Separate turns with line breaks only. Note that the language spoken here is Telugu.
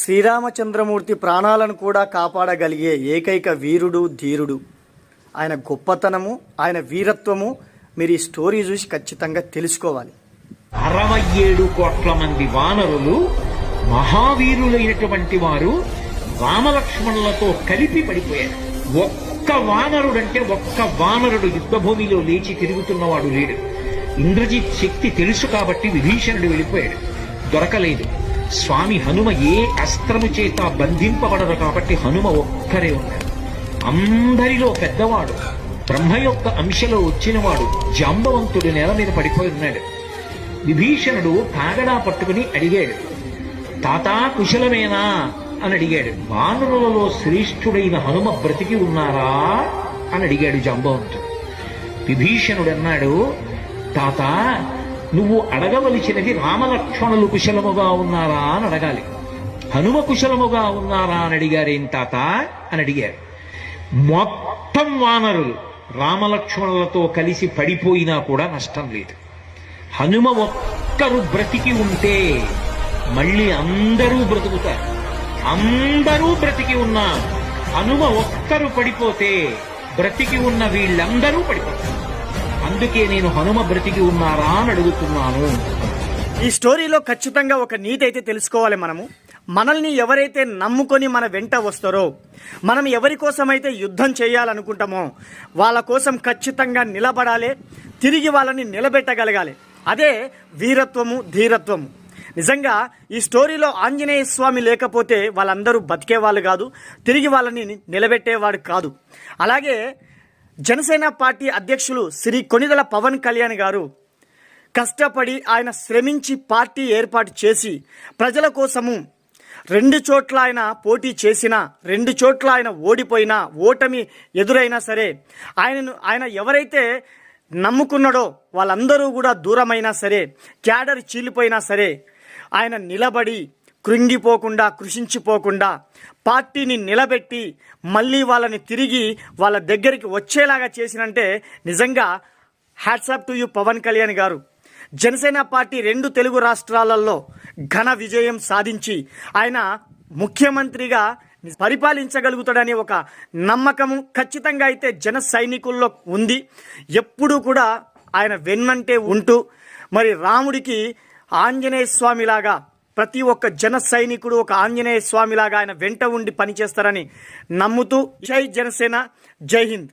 శ్రీరామచంద్రమూర్తి ప్రాణాలను కూడా కాపాడగలిగే ఏకైక వీరుడు ధీరుడు. ఆయన గొప్పతనము, ఆయన వీరత్వము మీరు ఈ స్టోరీ చూసి ఖచ్చితంగా తెలుసుకోవాలి.
67 కోట్ల మంది వానరులు మహావీరులైనటువంటి వారు రామలక్ష్మణులతో కలిపి పడిపోయారు. ఒక్క వానరుడు యుద్ధభూమిలో లేచి తిరుగుతున్నవాడు లేడు. ఇంద్రజిత్ శక్తి తెలుసు కాబట్టి విభీషణుడు వెళ్ళిపోయాడు, దొరకలేదు. స్వామి హనుమ ఏ అస్త్రము చేత బంధింపబడదు కాబట్టి హనుమ ఒక్కరే ఉన్నాడు. అందరిలో పెద్దవాడు, బ్రహ్మ యొక్క అంశలో వచ్చినవాడు జాంబవంతుడు నేల మీద పడిపోయి ఉన్నాడు. విభీషణుడు కాగడా పట్టుకుని అడిగాడు, తాతా కుశలమేనా అని అడిగాడు. వానరులలో శ్రేష్ఠుడైన హనుమ బ్రతికి ఉన్నారా అని అడిగాడు జాంబవంతుడు. విభీషణుడు అన్నాడు, తాత నువ్వు అడగవలసినది రామలక్ష్మణులు కుశలముగా ఉన్నారా అని అడగాలి. హనుమ కుశలముగా ఉన్నారా అని అడిగారేం తాత అని అడిగారు. మొత్తం వానరులు రామలక్ష్మణులతో కలిసి పడిపోయినా కూడా నష్టం లేదు. హనుమ ఒక్కరు బ్రతికి ఉంటే మళ్ళీ అందరూ బ్రతుకుతారు. అందరూ బ్రతికి ఉన్నా హనుమ ఒక్కరు పడిపోతే బ్రతికి ఉన్న వీళ్ళందరూ పడిపోతారు. అందుకే నేను హనుమ బ్రతికి ఉన్నారా అని అడుగుతున్నాను.
ఈ స్టోరీలో ఖచ్చితంగా ఒక నీతి అయితే తెలుసుకోవాలి. మనల్ని ఎవరైతే నమ్ముకొని మన వెంట వస్తారో, మనం ఎవరి కోసమైతే యుద్ధం చేయాలనుకుంటామో వాళ్ళ కోసం ఖచ్చితంగా నిలబడాలి, తిరిగి వాళ్ళని నిలబెట్టగలగాలి. అదే వీరత్వము, ధీరత్వము. నిజంగా ఈ స్టోరీలో ఆంజనేయ స్వామి లేకపోతే వాళ్ళందరూ బతికేవాళ్ళు కాదు, తిరిగి వాళ్ళని నిలబెట్టేవాడు కాదు. అలాగే జనసేన పార్టీ అధ్యక్షులు శ్రీ కొణిదెల పవన్ కళ్యాణ్ గారు కష్టపడి ఆయన శ్రమించి పార్టీ ఏర్పాటు చేసి ప్రజల కోసము 2 చోట్ల ఆయన పోటీ చేసినా, 2 చోట్ల ఆయన ఓడిపోయినా, ఓటమి ఎదురైనా సరే ఆయన ఎవరైతే నమ్ముకున్నాడో వాళ్ళందరూ కూడా దూరమైనా సరే, క్యాడర్ చీలిపోయినా సరే ఆయన నిలబడి కృంగిపోకుండా, కృషించిపోకుండా పార్టీని నిలబెట్టి మళ్ళీ వాళ్ళని తిరిగి వాళ్ళ దగ్గరికి వచ్చేలాగా చేసినంటే నిజంగా hats off to you Pawan Kalyan garu. Janasena party 2 Telugu రాష్ట్రాలలో ఘన విజయం సాధించి ఆయన ముఖ్యమంత్రిగా పరిపాలించగలుగుతాడని ఒక నమ్మకము ఖచ్చితంగా అయితే జన సైనికుల్లో ఉంది. ఎప్పుడూ కూడా ఆయన వెన్నంటే ఉంటూ మరి రాముడికి ఆంజనేయ స్వామిలాగా ప్రతి ఒక్క జన సైనికుడు ఒక ఆంజనేయ స్వామిలాగా ఆయన వెంట ఉండి పనిచేస్తారని నమ్ముతూ జై జనసేన, జై హింద్.